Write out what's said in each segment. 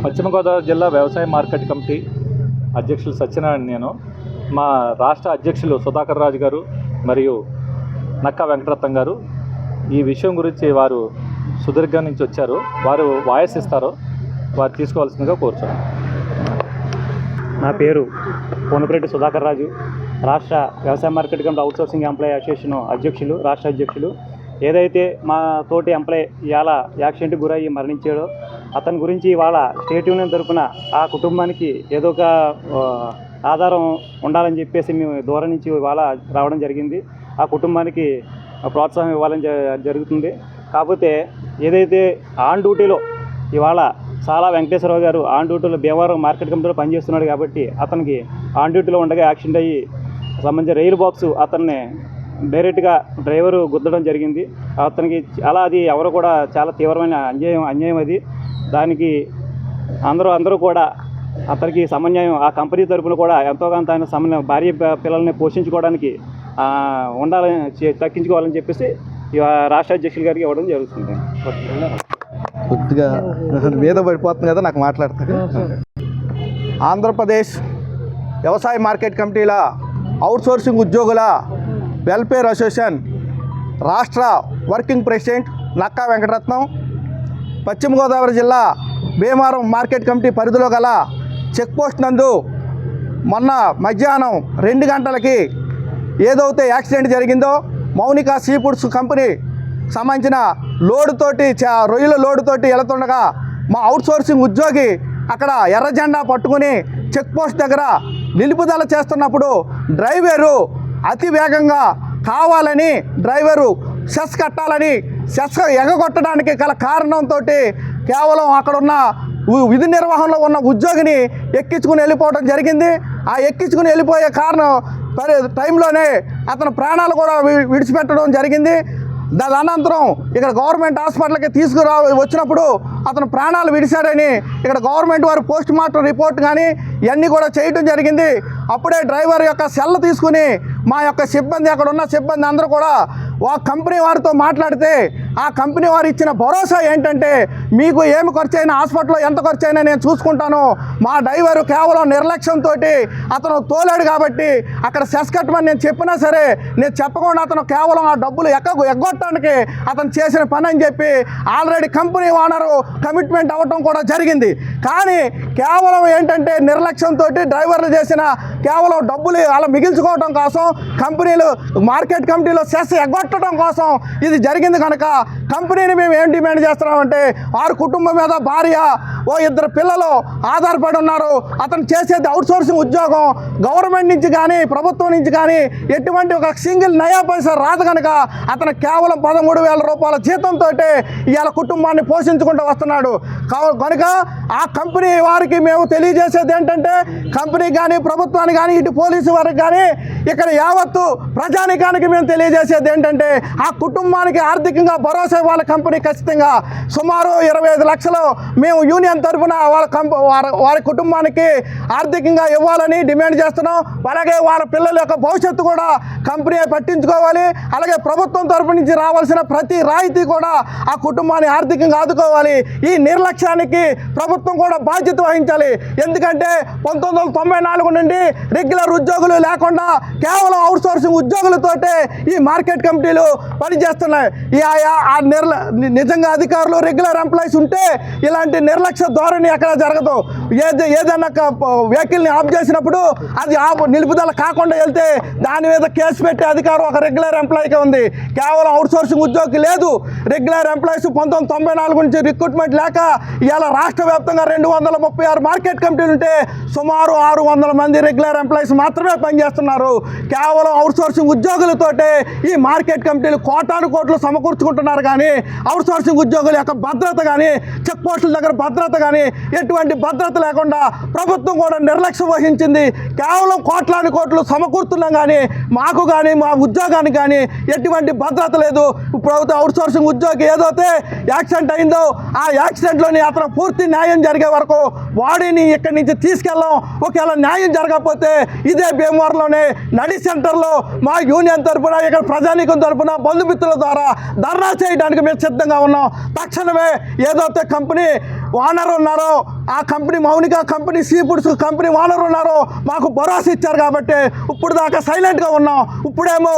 పశ్చిమ గోదావరి జిల్లా వ్యవసాయ మార్కెట్ కమిటీ అధ్యక్షులు సత్యనారాయణ నేను. మా రాష్ట్ర అధ్యక్షులు సుధాకర్ రాజు గారు మరియు నక్కా వెంకటరత్నం గారు ఈ విషయం గురించి వారు సుదీర్ఘం నుంచి వచ్చారు. వారు వాయిస్ ఇస్తారు, వారు తీసుకోవాల్సిందిగా కోరుతాను. నా పేరు కోనపరెడ్డి సుధాకర్ రాజు, రాష్ట్ర వ్యవసాయ market committee outsourcing employee association అధ్యక్షులు, రాష్ట్ర అధ్యక్షులు. ఏదైతే మా తోటి ఎంప్లాయీ ఇవాళ యాక్సిడెంట్కి గురయ్యి మరణించాడో అతని గురించి ఇవాళ స్టేట్ యూనియన్ తరఫున ఆ కుటుంబానికి ఏదో ఒక ఆధారం ఉండాలని చెప్పేసి మేము దూరం నుంచి ఇవాళ రావడం జరిగింది. ఆ కుటుంబానికి ప్రోత్సాహం ఇవ్వాలని జరుగుతుంది. కాకపోతే ఏదైతే ఆన్ డ్యూటీలో ఇవాళ చాలా వెంకటేశ్వరరావు గారు ఆన్ డ్యూటీలో భీమవరం మార్కెట్ కమిటీలో పనిచేస్తున్నాడు కాబట్టి అతనికి ఆన్ డ్యూటీలో ఉండగా యాక్సిడెంట్ అయ్యి సంబంధించిన రైలు బాక్సు అతన్ని డైరెక్ట్గా డ్రైవరు గుద్దడం జరిగింది. అతనికి అలా అది ఎవరు కూడా చాలా తీవ్రమైన అన్యాయం అది. దానికి అందరూ కూడా అతనికి సమన్యాయం ఆ కంపెనీ తరఫున కూడా ఎంతో కొంత ఆయన సమన్వయం భార్య పిల్లల్ని పోషించుకోవడానికి ఉండాలని తగ్గించుకోవాలని చెప్పేసి రాష్ట్ర అధ్యక్షుల గారికి ఇవ్వడం జరుగుతుంది. కొద్దిగా మీద పడిపోతుంది కదా నాకు మాట్లాడతాను. ఆంధ్రప్రదేశ్ వ్యవసాయ మార్కెట్ కమిటీల అవుట్సోర్సింగ్ ఉద్యోగుల వెల్ఫేర్ అసోసియేషన్ రాష్ట్ర వర్కింగ్ ప్రెసిడెంట్ నక్కా వెంకటరత్నం, పశ్చిమ గోదావరి జిల్లా భీమవరం మార్కెట్ కమిటీ పరిధిలో గల చెక్పోస్ట్ నందు మొన్న మధ్యాహ్నం 2 గంటలకి ఏదైతే యాక్సిడెంట్ జరిగిందో మౌనిక సీ ఫుడ్స్ కంపెనీ సంబంధించిన రొయ్యల లోడుతోటి వెళుతుండగా మా అవుట్సోర్సింగ్ ఉద్యోగి అక్కడ ఎర్ర జెండా పట్టుకుని చెక్పోస్ట్ దగ్గర నిలుపుదల చేస్తున్నప్పుడు డ్రైవరు అతి వేగంగా కావాలని డ్రైవరు సెస్ కట్టాలని సెస్ ఎగగొట్టడానికి గల కారణంతో కేవలం అక్కడున్న విధి నిర్వహణలో ఉన్న ఉద్యోగిని ఎక్కించుకుని వెళ్ళిపోవడం జరిగింది. ఆ ఎక్కించుకుని వెళ్ళిపోయే టైంలోనే అతను ప్రాణాలు కూడా విడిచిపెట్టడం జరిగింది. దాని అనంతరం ఇక్కడ గవర్నమెంట్ హాస్పిటల్కి వచ్చినప్పుడు అతను ప్రాణాలు విడిచాడని ఇక్కడ గవర్నమెంట్ వారు పోస్ట్ మార్టం రిపోర్ట్ కానీ ఇవన్నీ కూడా చేయడం జరిగింది. అప్పుడే డ్రైవర్ యొక్క సెల్ తీసుకుని మా యొక్క సిబ్బంది అక్కడ ఉన్న సిబ్బంది అందరూ కూడా కంపెనీ వారితో మాట్లాడితే ఆ కంపెనీ వారు ఇచ్చిన భరోసా ఏంటంటే మీకు ఏమి ఖర్చు అయినా హాస్పిటల్లో ఎంత ఖర్చు అయినా నేను చూసుకుంటాను, మా డ్రైవరు కేవలం నిర్లక్ష్యంతో అతను తోలాడు కాబట్టి అక్కడ సెస్ కట్టమని నేను చెప్పినా సరే నేను చెప్పకుండా అతను కేవలం ఆ డబ్బులు ఎగ్గొట్టడానికి అతను చేసిన పని అని చెప్పి ఆల్రెడీ కంపెనీ ఓనరు కమిట్మెంట్ అవ్వటం కూడా జరిగింది. కానీ కేవలం ఏంటంటే నిర్లక్ష్యంతో డ్రైవర్లు చేసిన కేవలం డబ్బులు అలా మిగిల్చుకోవడం కోసం కంపెనీలు మార్కెట్ కమిటీలో సెస్ ఎగ్గొట్టడం కోసం ఇది జరిగింది. కనుక కంపెనీని మేము ఏం డిమాండ్ చేస్తున్నామంటే వారి కుటుంబం మీద భార్య 2 పిల్లలు ఆధారపడి ఉన్నారు. అతను చేసేది అవుట్సోర్సింగ్ ఉద్యోగం, గవర్నమెంట్ నుంచి కానీ ప్రభుత్వం నుంచి కానీ ఎటువంటి ఒక సింగిల్ నయా పైసా రాదు. కనుక అతను కేవలం 13,000 రూపాయల జీతంతో ఇవాళ కుటుంబాన్ని పోషించుకుంటూ వస్తున్నాడు. కనుక ఆ కంపెనీ వారికి మేము తెలియజేసేది ఏంటంటే కంపెనీకి కానీ ప్రభుత్వానికి కానీ ఇటు పోలీసు వారికి కానీ ఇక్కడ యావత్తు ప్రజానికానికి మేము తెలియజేసేది ఏంటంటే ఆ కుటుంబానికి ఆర్థికంగా భరోసా ఇవ్వాలి. కంపెనీ ఖచ్చితంగా సుమారు 25 లక్షలు మేము యూనియన్ తరఫున వారి కుటుంబానికి ఆర్థికంగా ఇవ్వాలని డిమాండ్ చేస్తున్నాం. అలాగే వాళ్ళ పిల్లల యొక్క భవిష్యత్తు కూడా కంపెనీ పట్టించుకోవాలి. అలాగే ప్రభుత్వం తరఫు నుంచి రావాల్సిన ప్రతి రాయితీ కూడా ఆ కుటుంబాన్ని ఆర్థికంగా ఆదుకోవాలి. ఈ నిర్లక్ష్యానికి ప్రభుత్వం కూడా బాధ్యత వహించాలి. ఎందుకంటే 1994 నుండి రెగ్యులర్ ఉద్యోగులు లేకుండా కేవలం అవుట్సోర్సింగ్ ఉద్యోగులతోటే ఈ మార్కెట్ కమిటీలు పనిచేస్తున్నాయి. నిజంగా అధికారులు రెగ్యులర్ ఎంప్లాయీస్ ఉంటే ఇలాంటి నిర్లక్ష్య ధోరణి ఎక్కడ జరగదు. ఏదైనా వెహికల్ని ఆఫ్ చేసినప్పుడు అది నిలుపుదల కాకుండా వెళ్తే దాని మీద కేసు పెట్టే అధికారం ఒక రెగ్యులర్ ఎంప్లాయీకి ఉంది. కేవలం అవుట్సోర్సింగ్ ఉద్యోగి లేదు. రెగ్యులర్ ఎంప్లాయీస్ 1994 నుంచి రిక్రూట్మెంట్ లేక ఇవాళ రాష్ట్ర వ్యాప్తంగా 236 మార్కెట్ కమిటీలు ఉంటే సుమారు 600 మంది రెగ్యులర్ ఎంప్లాయీస్ మాత్రమే పనిచేస్తున్నారు. కేవలం అవుట్సోర్సింగ్ ఉద్యోగులతోటే ఈ మార్కెట్ మార్కెట్ కమిటీలు కోటాను కోట్లు సమకూర్చుకుంటున్నారు, కానీ అవుట్సోర్సింగ్ ఉద్యోగుల యొక్క భద్రత కానీ, చెక్ పోస్టుల దగ్గర భద్రత కానీ ఎటువంటి భద్రత లేకుండా ప్రభుత్వం కూడా నిర్లక్ష్యం వహించింది. కేవలం కోట్లాను కోట్లు సమకూరుతున్నాం కానీ మాకు కానీ మా ఉద్యోగానికి కానీ ఎటువంటి భద్రత లేదు. ప్రభుత్వ అవుట్సోర్సింగ్ ఉద్యోగి ఏదైతే యాక్సిడెంట్ అయిందో ఆ యాక్సిడెంట్లోని అతను పూర్తి న్యాయం జరిగే వరకు బాడీని ఇక్కడి నుంచి తీసుకెళ్ళాం. ఒకవేళ న్యాయం జరగకపోతే ఇదే భీమవరంలోనే నడి సెంటర్లో మా యూనియన్ తరఫున, ఇక్కడ ప్రజానీకం తరఫున, బంధుమిత్రుల ద్వారా ధర్నా చేయడానికి మేము సిద్ధంగా ఉన్నాం. తక్షణమే ఏదైతే కంపెనీ ఓనర్ ఉన్నారో ఆ company Mounika company, sea foods company owner ఉన్నారో మాకు భరోసా ఇచ్చారు కాబట్టి ఇప్పుడు దాకా సైలెంట్గా ఉన్నాం. ఇప్పుడేమో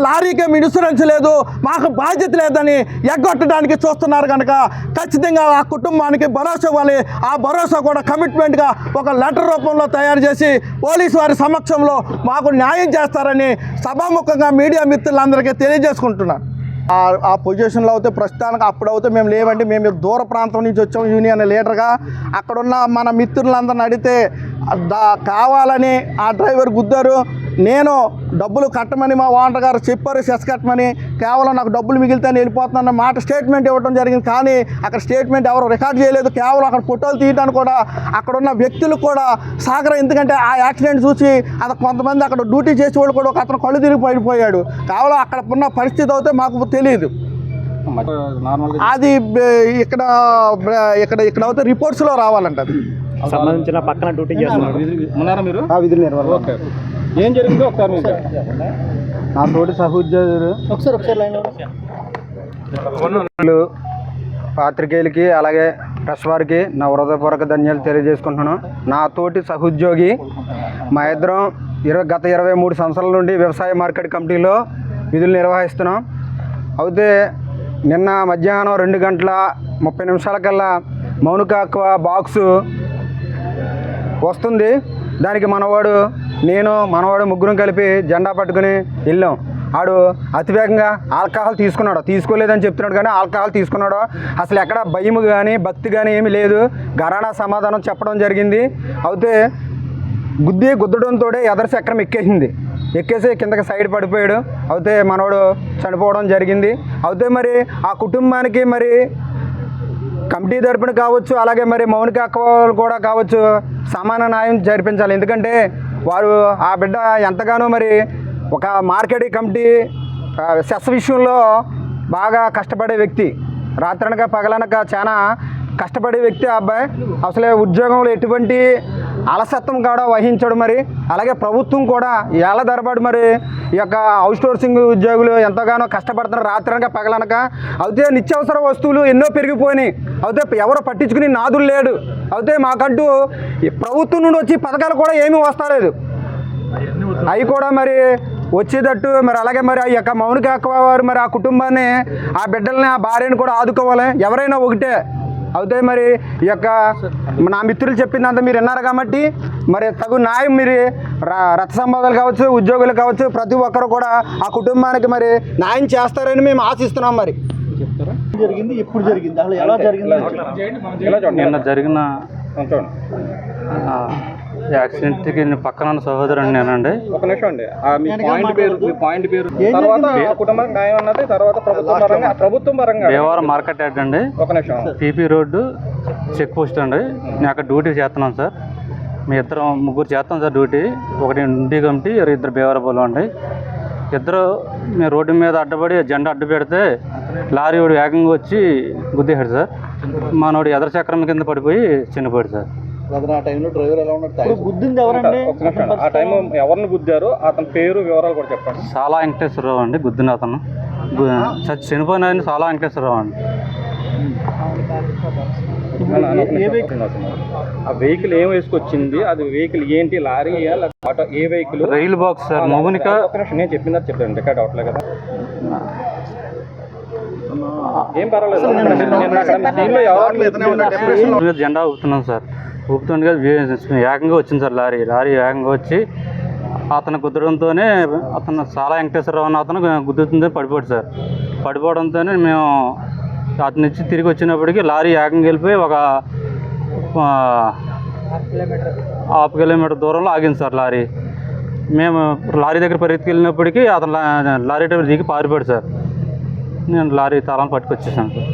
లారీకి ఇన్సూరెన్స్ లేదు, మాకు బాధ్యత లేదని ఎగ్గొట్టడానికి చూస్తున్నారు కనుక ఖచ్చితంగా ఆ కుటుంబానికి భరోసా ఇవ్వాలి. ఆ భరోసా కూడా కమిట్మెంట్గా ఒక లెటర్ రూపంలో తయారు చేసి పోలీసు వారి సమక్షంలో మాకు న్యాయం చేస్తారని సభాముఖంగా మీడియా మిత్రులందరికీ తెలియజేసుకుంటున్నాను. ఆ పొజిషన్లో అయితే ప్రస్తుతానికి అప్పుడైతే మేము లేవండి. మేము దూర ప్రాంతం నుంచి వచ్చాం యూనియన్ లీడర్గా. అక్కడున్న మన మిత్రులందరిని అడిగితే కావాలని ఆ డ్రైవర్ గుద్దారు. నేను డబ్బులు కట్టమని మా ఓనర్ గారు చెప్పారు, సెస్ కట్టమని. కేవలం నాకు డబ్బులు మిగిలితే వెళ్ళిపోతున్నాను మాట స్టేట్మెంట్ ఇవ్వడం జరిగింది, కానీ అక్కడ స్టేట్మెంట్ ఎవరు రికార్డ్ చేయలేదు. కేవలం అక్కడ ఫోటోలు తీయడానికి కూడా అక్కడున్న వ్యక్తులు కూడా సాగరం. ఎందుకంటే ఆ యాక్సిడెంట్ చూసి అది కొంతమంది అక్కడ డ్యూటీ చేసే వాళ్ళు కూడా ఒక అతను కళ్ళు తిరిగి పడిపోయాడు. కేవలం అక్కడ ఉన్న పరిస్థితి అయితే మాకు తెలియదు. అది ఇక్కడ ఇక్కడ ఇక్కడ అయితే రిపోర్ట్స్లో రావాలంట. అది సంబంధించిన పక్కన డ్యూటీ చేస్తున్నారు మీరు విధులు నిర్వహణ. ఏం జరిగిందో ఒకసారి నా తోటి సహోద్యోగులు పాత్రికేయులకి అలాగే ప్రెస్ వారికి నా హృదయపూర్వక ధన్యాలు తెలియజేసుకుంటున్నాను. నా తోటి సహోద్యోగి మా ఇద్దరం గత 23 సంవత్సరాల నుండి వ్యవసాయ మార్కెట్ కమిటీలో విధులు నిర్వహిస్తున్నాం. అయితే నిన్న మధ్యాహ్నం 2:30 మౌనిక అక్వా బాక్సు వస్తుంది. దానికి మనవాడు ముగ్గురం కలిపి జెండా పట్టుకుని వెళ్ళాం. ఆడు అతివేగంగా ఆల్కహాల్ తీసుకోలేదని చెప్తున్నాడు, కానీ ఆల్కహాల్ తీసుకున్నాడు. అసలు ఎక్కడ భయం కానీ భక్తి కానీ ఏమీ లేదు. గరాణా సమాధానం చెప్పడం జరిగింది. అయితే గుద్దడంతో ఎదర్ చక్రం ఎక్కేసి కిందకి సైడ్ పడిపోయాడు. అయితే మనవాడు చనిపోవడం జరిగింది. అయితే మరి ఆ కుటుంబానికి మరి కమిటీ తరపున కావచ్చు, అలాగే మరి మౌనిక అక్వాలు కూడా కావచ్చు, సమాన న్యాయం జరిపించాలి. ఎందుకంటే వారు ఆ బిడ్డ ఎంతగానో మరి ఒక మార్కెట్ కమిటీ సెస్ విషయంలో బాగా కష్టపడే వ్యక్తి, రాత్రనక పగలనక చాలా కష్టపడే వ్యక్తి ఆ అబ్బాయి. అసలే ఉద్యోగంలో ఎటువంటి అలసత్వం కూడా వహించడు. మరి అలాగే ప్రభుత్వం కూడా ఏళ్ల తరబడి మరి ఈ యొక్క అవుట్సోర్సింగ్ ఉద్యోగులు ఎంతగానో కష్టపడుతున్నారు రాత్రనక పగలనక. అయితే నిత్యావసర వస్తువులు ఎన్నో పెరిగిపోయినాయి. అయితే ఎవరు పట్టించుకుని నాదులు లేడు. అయితే మాకంటూ ప్రభుత్వం నుండి వచ్చి పథకాలు కూడా ఏమీ వస్తలేదు. అవి కూడా మరి వచ్చేటట్టు మరి అలాగే మరి ఆ యొక్క మౌనిక అక్వా వారు మరి ఆ కుటుంబాన్ని, ఆ బిడ్డల్ని, ఆ భార్యను కూడా ఆదుకోవాలి. ఎవరైనా ఒకటే. అయితే మరి ఈ యొక్క నా మిత్రులు చెప్పిందంతా మీరు విన్నారు కాబట్టి మరి తగు న్యాయం మీరు రథ సంబంధాలు కావచ్చు, ఉద్యోగులు కావచ్చు, ప్రతి ఒక్కరు కూడా ఆ కుటుంబానికి మరి న్యాయం చేస్తారని మేము ఆశిస్తున్నాం. మరి జరిగింది, ఎప్పుడు జరిగింది, అసలు ఎలా జరిగింది? నిన్న జరిగిన యాక్సిడెంట్కి పక్కన సహోదరుడు నేనండి. ఒక నిమిషం అండి, మీ పాయింట్ పేరు తర్వాత కుటుంబానికి న్యాయం అన్నది, తర్వాత ప్రభుత్వం పరంగా భీమవరం మార్కెట్ యార్డ్ అండి. ఒక నిమిషం, పీపీ రోడ్డు చెక్ పోస్ట్ అండి. నేను అక్కడ డ్యూటీ చేస్తున్నాను సార్. ముగ్గురు చేస్తాం సార్ డ్యూటీ. ఒకటి ఇంటి కమిటీ, ఇద్దరు భీమవరం అండి. ఇద్దరు మేము రోడ్డు మీద అడ్డపడి జెండా అడ్డు పెడితే లారీ వాడు వేగంగా వచ్చి గుద్దేశాడు సార్. మనోడు ఎదర చక్రం కింద పడిపోయి చనిపోయాడు సార్. గుద్దింది ఎవరండి? ఆ టైం ఎవరిని గుద్దారు, అతని పేరు వివరాలు కూడా చెప్పండి. సాలా వెంకటేశ్వరరావు అండి గుద్దిన అతను. చనిపోయిన ఆయన సాలా వెంకటేశ్వరరావు అండి. ఆ వెహికల్ ఏం వేసుకొచ్చింది, అది వెహికల్ ఏంటి, లారీ ఆటో, ఏ vehicle? Rail box sir. Mounika నేను చెప్పిందా చెప్పండి, రికార్డ్ అవట్లే కదా. ఏం పర్వాలేదు, జెండా ఊపుతున్నాం సార్. ఊపుతుండగా ఏకంగా వచ్చింది సార్ లారీ ఏకంగా వచ్చి అతను గుద్దడంతోనే అతను సాలా వెంకటేశ్వరరావు అన్న అతను గుద్దుతుందే పడిపోయాడు సార్. పడిపోవడంతోనే మేము అతను నుంచి తిరిగి వచ్చినప్పటికీ లారీ ఏకంగా వెళ్ళిపోయి ఒక 1/2 కిలోమీటర్ దూరంలో ఆగింది సార్ లారీ. మేము లారీ దగ్గర పరిగెత్తుకెళ్ళినప్పటికీ అతను లారీ డ్రైవర్ దిగి పారిపోయాడు సార్. నేను లారీ తాళాలు పట్టుకొచ్చేసాను సార్.